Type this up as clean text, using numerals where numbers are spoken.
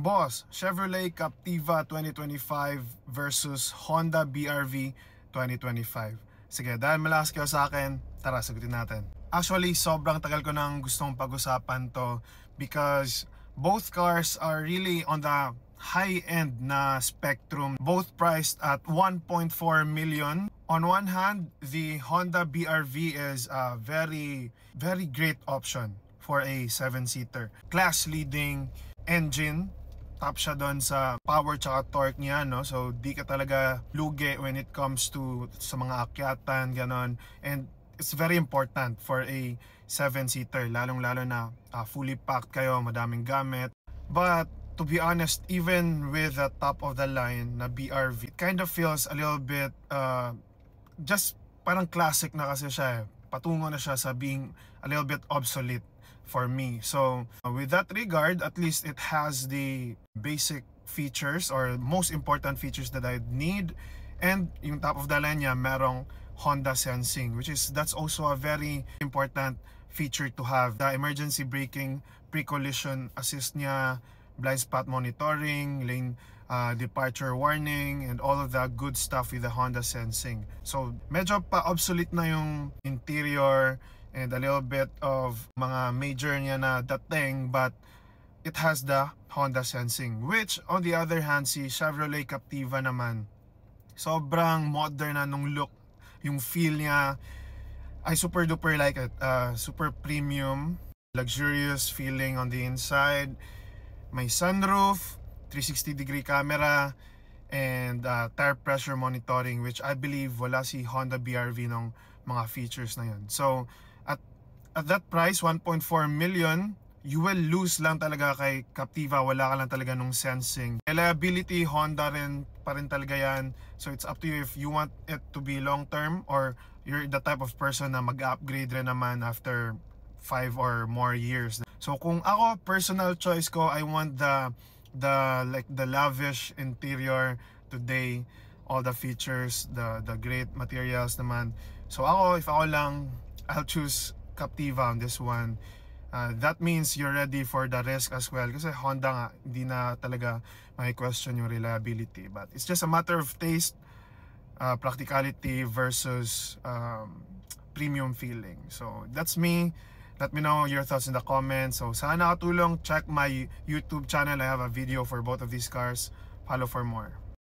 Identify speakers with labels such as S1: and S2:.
S1: Boss, Chevrolet Captiva 2025 versus Honda BR-V 2025. Sige, dahil malakas kayo sa akin, tara, sagutin natin. Actually, sobrang tagal ko nang gustong pag-usapan to because both cars are really on the high-end na spectrum, both priced at 1.4 million. On one hand, the Honda BR-V is a very great option for a 7-seater. Class-leading engine, top siya doon sa power tsaka torque niya, no? So di ka talaga lugi when it comes to sa mga akyatan, ganon. And it's very important for a 7-seater, lalong-lalo na fully packed kayo, madaming gamit. But to be honest, even with the top of the line na BR-V, it kind of feels a little bit just parang classic na kasi siya, patungo na siya sa being a little bit obsolete for me. So with that regard, at least it has the basic features or most important features that I'd need. And yung top of the line niya, merong Honda Sensing, that's also a very important feature to have. The emergency braking, pre-collision assist niya, blind spot monitoring, lane departure warning, and all of the good stuff with the Honda Sensing. So medyo pa-obsolete na yung interior and a little bit of mga major niya na dating, but it has the Honda Sensing, which on the other hand, si Chevrolet Captiva naman, sobrang modern na nung look, yung feel niya, I super duper like it. Super premium, luxurious feeling on the inside. May sunroof, 360-degree camera, and tire pressure monitoring, which I believe wala si Honda BR-V ng mga features na yun. So at that price, 1.4 million, you will lose lang talaga kay Captiva. Wala ka lang talaga nung sensing. Reliability, Honda pa rin talaga yan. So it's up to you if you want it to be long term or you're the type of person na mag-upgrade rin naman after 5 or more years. So kung ako, personal choice ko, I want the lavish interior today, all the features, the great materials naman. So ako, if ako lang, I'll choose Captiva on this one. That means you're ready for the risk as well, kasi Honda nga, hindi na talaga may question yung reliability. But it's just a matter of taste, practicality versus premium feeling. So that's me. Let me know your thoughts in the comments. So sana nakatulong. Check my YouTube channel, I have a video for both of these cars. Follow for more.